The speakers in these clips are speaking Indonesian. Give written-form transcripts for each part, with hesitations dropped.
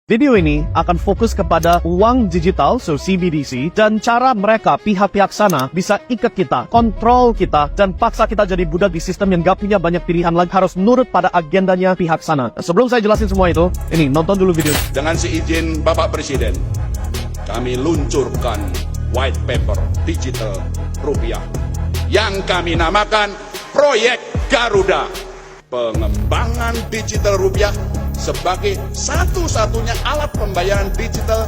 Video ini akan fokus kepada uang digital, so CBDC, dan cara mereka, pihak-pihak sana, bisa ikat kita, kontrol kita, dan paksa kita jadi budak di sistem yang gak punya banyak pilihan lagi, harus nurut pada agendanya pihak sana. Sebelum saya jelasin semua itu, ini, nonton dulu video. Dengan seizin Bapak Presiden, kami luncurkan white paper digital rupiah yang kami namakan Proyek Garuda. Pengembangan digital rupiah sebagai satu-satunya alat pembayaran digital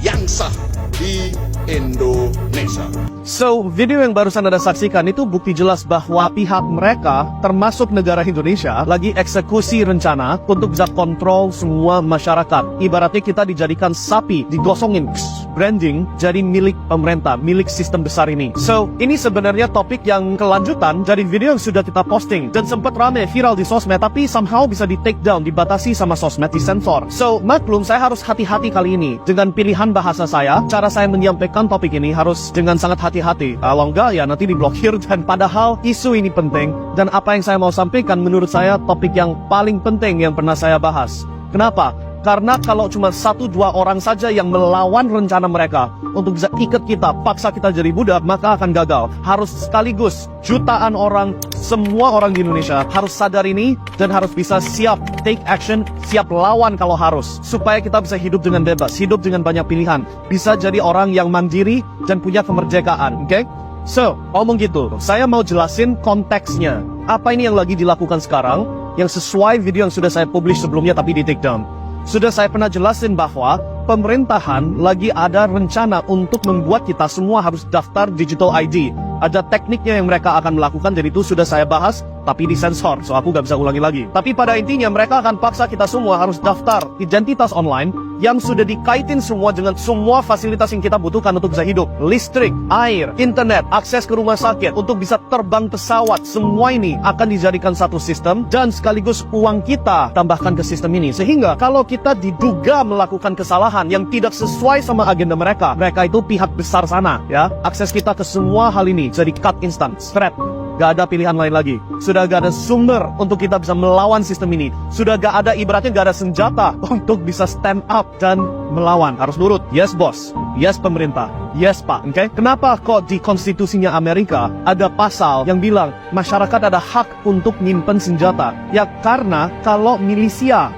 yang sah di Indonesia. So, video yang barusan Anda saksikan itu bukti jelas bahwa pihak mereka, termasuk negara Indonesia, lagi eksekusi rencana untuk bisa kontrol semua masyarakat. Ibaratnya kita dijadikan sapi, digosongin, branding, jadi milik pemerintah, milik sistem besar ini. So, ini sebenarnya topik yang kelanjutan dari video yang sudah kita posting, dan sempat rame viral di sosmed, tapi somehow bisa di take down, dibatasi sama sosmed, disensor. So, maklum saya harus hati-hati kali ini dengan pilihan bahasa saya, cara saya menyampaikan topik ini harus dengan sangat hati-hati. Kalau enggak ya nanti diblokir, dan padahal isu ini penting, dan apa yang saya mau sampaikan menurut saya topik yang paling penting yang pernah saya bahas. Kenapa? Karena kalau cuma 1-2 orang saja yang melawan rencana mereka untuk bisa ikat kita, paksa kita jadi budak, maka akan gagal. Harus sekaligus jutaan orang, semua orang di Indonesia harus sadar ini dan harus bisa siap take action, siap lawan kalau harus, supaya kita bisa hidup dengan bebas, hidup dengan banyak pilihan, bisa jadi orang yang mandiri dan punya kemerdekaan. Oke? So, ngomong gitu, saya mau jelasin konteksnya. Apa ini yang lagi dilakukan sekarang, yang sesuai video yang sudah saya publish sebelumnya tapi di take down. Sudah saya pernah jelasin bahwa pemerintahan lagi ada rencana untuk membuat kita semua harus daftar digital ID. Ada tekniknya yang mereka akan melakukan, dan itu sudah saya bahas, tapi disensor, so aku gak bisa ulangi lagi. Tapi pada intinya mereka akan paksa kita semua harus daftar identitas online yang sudah dikaitin semua dengan semua fasilitas yang kita butuhkan untuk bisa hidup. Listrik, air, internet, akses ke rumah sakit, untuk bisa terbang pesawat, semua ini akan dijadikan satu sistem, dan sekaligus uang kita tambahkan ke sistem ini. Sehingga kalau kita diduga melakukan kesalahan yang tidak sesuai sama agenda mereka, mereka itu pihak besar sana, ya, akses kita ke semua hal ini jadi cut instant, threat. Gak ada pilihan lain lagi. Sudah gak ada sumber untuk kita bisa melawan sistem ini. Sudah gak ada, ibaratnya gak ada senjata untuk bisa stand up dan melawan. Harus nurut. Yes bos, yes pemerintah, yes pak. Okay? Kenapa kok di konstitusinya Amerika ada pasal yang bilang masyarakat ada hak untuk nyimpen senjata? Ya karena kalau militia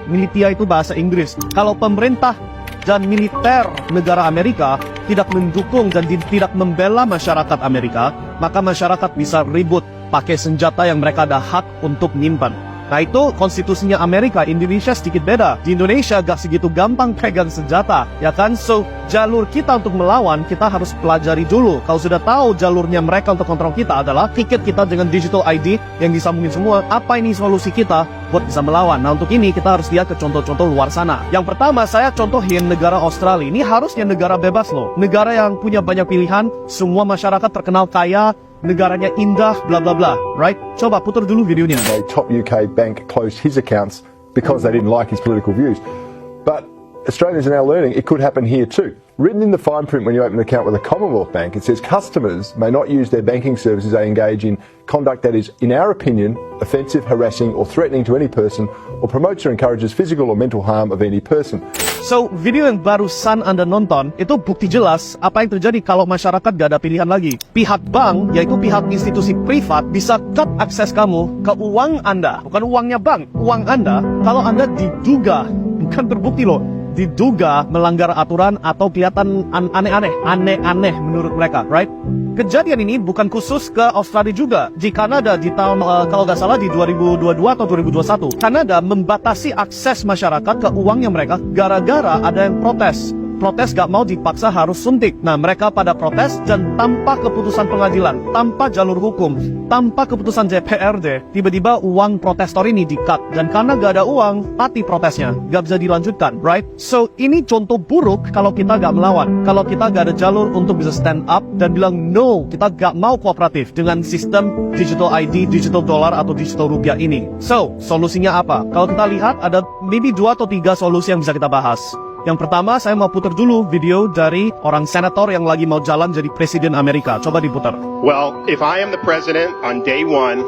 itu bahasa Inggris, kalau pemerintah dan militer negara Amerika tidak mendukung dan tidak membela masyarakat Amerika, maka masyarakat bisa ribut pakai senjata yang mereka ada hak untuk nyimpan. Nah itu konstitusinya Amerika. Indonesia sedikit beda. Di Indonesia gak segitu gampang pegang senjata, ya kan? So, jalur kita untuk melawan, kita harus pelajari dulu. Kalau sudah tahu jalurnya mereka untuk kontrol kita adalah tiket kita dengan digital ID yang disambungin semua, apa ini solusi kita buat bisa melawan? Nah untuk ini kita harus lihat ke contoh-contoh luar sana. Yang pertama saya contohin negara Australia. Ini harusnya negara bebas loh. Negara yang punya banyak pilihan, semua masyarakat terkenal kaya, negaranya indah, bla bla bla, right? Coba putar dulu videonya. A top UK bank closed his accounts because they didn't like his political views. But Australians are now learning it could happen here too. Written in the fine print when you open an account with a Commonwealth Bank, it says customers may not use their banking services they engage in conduct that is, in our opinion, offensive, harassing or threatening to any person or promotes or encourages physical or mental harm of any person. So, video yang barusan Anda nonton, itu bukti jelas apa yang terjadi kalau masyarakat gak ada pilihan lagi. Pihak bank, yaitu pihak institusi privat, bisa cut akses kamu ke uang Anda. Bukan uangnya bank, uang Anda, kalau Anda diduga, bukan terbukti loh, diduga melanggar aturan atau kelihatan aneh-aneh menurut mereka, right? Kejadian ini bukan khusus ke Australia juga. Di Kanada di tahun, kalau nggak salah di 2022 atau 2021, Kanada membatasi akses masyarakat ke uangnya mereka gara-gara ada yang protes. Protes gak mau dipaksa harus suntik. Nah mereka pada protes, dan tanpa keputusan pengadilan, tanpa jalur hukum, tanpa keputusan DPRD, tiba-tiba uang protestor ini di-cut. Dan karena gak ada uang, mati protesnya, gak bisa dilanjutkan, right? So ini contoh buruk kalau kita gak melawan, kalau kita gak ada jalur untuk bisa stand up dan bilang no, kita gak mau kooperatif dengan sistem digital ID, digital dollar atau digital rupiah ini. So solusinya apa? Kalau kita lihat ada maybe 2 atau 3 solusi yang bisa kita bahas. Yang pertama, saya mau putar dulu video dari orang senator yang lagi mau jalan jadi presiden Amerika. Coba diputar. Well, if I am the president on day one,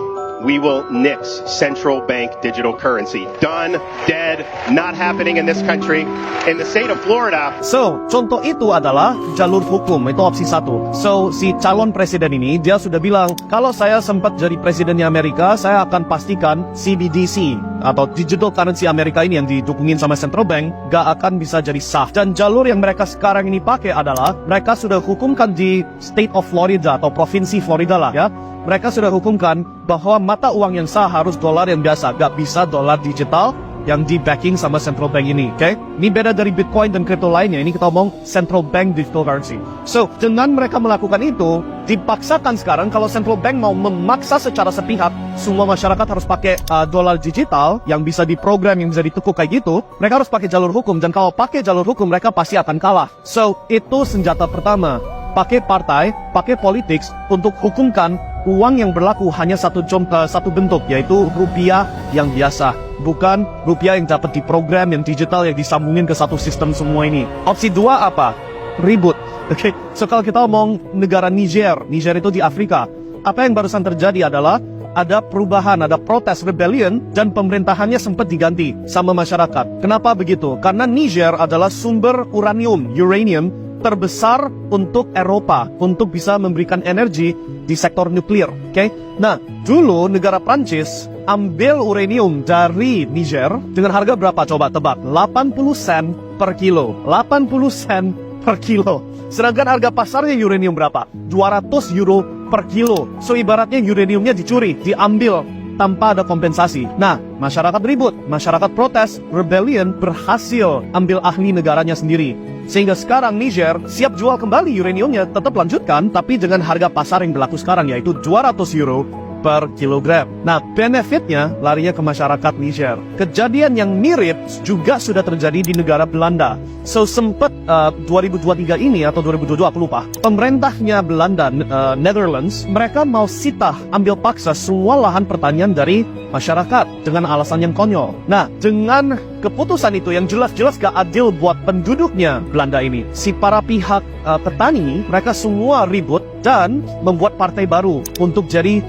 we will nix central bank digital currency. Done, dead, not happening in this country. In the state of Florida, So, contoh itu adalah jalur hukum, itu opsi 1. So, si calon presiden ini, dia sudah bilang, kalau saya sempat jadi presidennya Amerika, saya akan pastikan CBDC, atau digital currency Amerika ini yang didukungin sama central bank, gak akan bisa jadi sah. Dan jalur yang mereka sekarang ini pakai adalah, mereka sudah hukumkan di state of Florida, atau provinsi Florida lah ya, mereka sudah hukumkan bahwa mata uang yang sah harus dolar yang biasa, gak bisa dolar digital yang di backing sama central bank ini, oke? Ini beda dari Bitcoin dan kripto lainnya. Ini kita ngomong central bank digital currency. So, dengan mereka melakukan itu, dipaksakan sekarang kalau central bank mau memaksa secara sepihak semua masyarakat harus pakai dolar digital yang bisa diprogram, yang bisa ditekuk kayak gitu, mereka harus pakai jalur hukum. Dan kalau pakai jalur hukum, mereka pasti akan kalah. So, itu senjata pertama. Pakai partai, pakai politik untuk hukumkan uang yang berlaku hanya satu bentuk, yaitu rupiah yang biasa, bukan rupiah yang dapat diprogram, yang digital, yang disambungin ke satu sistem semua ini. Opsi 2 apa? Ribut. Oke, so kalau kita ngomong negara Niger itu di Afrika, apa yang barusan terjadi adalah ada perubahan, ada protes, rebellion, dan pemerintahannya sempat diganti sama masyarakat. Kenapa begitu? Karena Niger adalah sumber uranium terbesar untuk Eropa untuk bisa memberikan energi di sektor nuklir. Oke? Nah, dulu negara Prancis ambil uranium dari Niger dengan harga berapa? Coba tebak. 80 sen per kilo. 80 sen per kilo. Sedangkan harga pasarnya uranium berapa? 200 euro per kilo. So ibaratnya uraniumnya dicuri, diambil tanpa ada kompensasi. Nah, masyarakat ribut, masyarakat protes, rebellion, berhasil ambil ahli negaranya sendiri. Sehingga sekarang Niger siap jual kembali uraniumnya, tetap lanjutkan, tapi dengan harga pasar yang berlaku sekarang, yaitu 200 euro per kilogram. Nah, benefitnya larinya ke masyarakat Niger. Kejadian yang mirip juga sudah terjadi di negara Belanda. So, sempat 2023 ini atau 2022 aku lupa, pemerintahnya Belanda, Netherlands, mereka mau sitah, ambil paksa semua lahan pertanian dari masyarakat dengan alasan yang konyol. Nah, dengan keputusan itu yang jelas-jelas gak adil buat penduduknya Belanda ini, si para pihak petani, mereka semua ribut dan membuat partai baru untuk jadi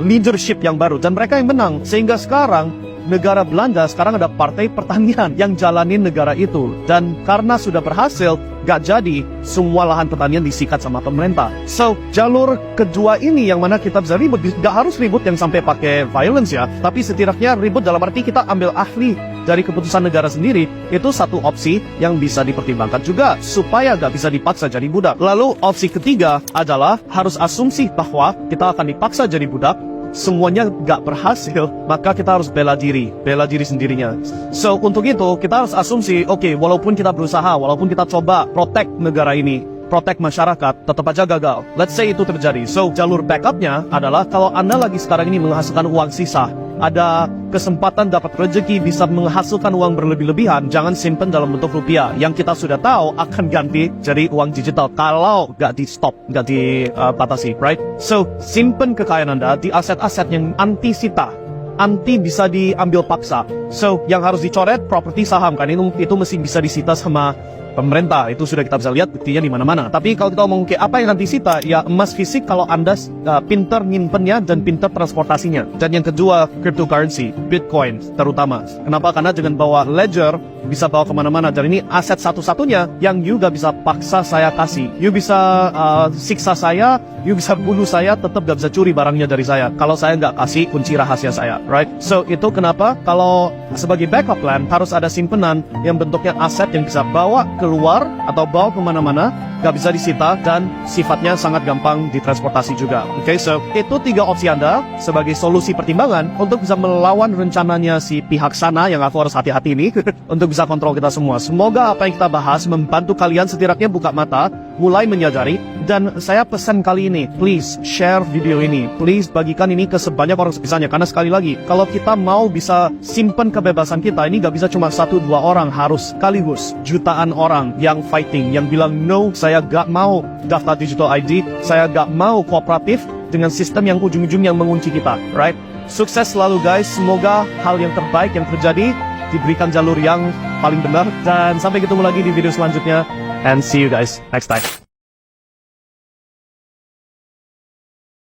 leadership yang baru, dan mereka yang menang. Sehingga sekarang negara Belanda sekarang ada partai pertanian yang jalanin negara itu, dan karena sudah berhasil, gak jadi semua lahan pertanian disikat sama pemerintah. So, jalur kedua ini yang mana kita bisa ribut, gak harus ribut yang sampai pakai violence ya, tapi setidaknya ribut dalam arti kita ambil ahli dari keputusan negara sendiri, itu satu opsi yang bisa dipertimbangkan juga supaya gak bisa dipaksa jadi budak. Lalu opsi ketiga adalah harus asumsi bahwa kita akan dipaksa jadi budak, semuanya gak berhasil, maka kita harus bela diri sendirinya. So, untuk itu kita harus asumsi, oke, walaupun kita berusaha, walaupun kita coba protect negara ini, protect masyarakat, tetap aja gagal. Let's say itu terjadi. So, jalur backupnya adalah kalau Anda lagi sekarang ini menghasilkan uang sisa, ada kesempatan dapat rezeki bisa menghasilkan uang berlebih-lebihan, jangan simpen dalam bentuk rupiah yang kita sudah tahu akan ganti jadi uang digital kalau gak di stop, gak dibatasi, right? So, simpen kekayaan Anda di aset-aset yang anti sita, anti bisa diambil paksa. So, yang harus dicoret properti saham kan, itu mesti bisa disita sama pemerintah. Itu sudah kita bisa lihat buktinya di mana-mana. Tapi kalau kita ngomong ke apa yang nanti sita, ya emas fisik kalau Anda pinter nyimpennya dan pinter transportasinya. Dan yang kedua, cryptocurrency, Bitcoin terutama. Kenapa? Karena dengan bawa ledger bisa bawa kemana-mana, dan ini aset satu-satunya yang you gak bisa paksa saya kasih. You bisa siksa saya, you bisa bunuh saya, tetap gak bisa curi barangnya dari saya kalau saya gak kasih kunci rahasia saya, right? So, itu kenapa kalau sebagai backup plan harus ada simpenan yang bentuknya aset yang bisa bawa keluar atau bawa kemana-mana, gak bisa disita, dan sifatnya sangat gampang ditransportasi juga. Oke, so itu 3 opsi Anda sebagai solusi pertimbangan untuk bisa melawan rencananya si pihak sana yang aku harus hati-hati ini untuk bisa kontrol kita semua. Semoga apa yang kita bahas membantu kalian setidaknya buka mata, mulai menyadari. Dan saya pesan kali ini, please share video ini, please bagikan ini ke sebanyak orang sebisanya. Karena sekali lagi, kalau kita mau bisa simpan kebebasan kita, ini gak bisa cuma 1-2 orang, harus sekaligus jutaan orang yang fighting, yang bilang no, saya gak mau daftar digital ID, saya gak mau kooperatif dengan sistem yang ujung-ujungnya mengunci kita, right? Sukses selalu guys, semoga hal yang terbaik yang terjadi diberikan jalur yang paling benar, dan sampai ketemu lagi di video selanjutnya, and see you guys next time.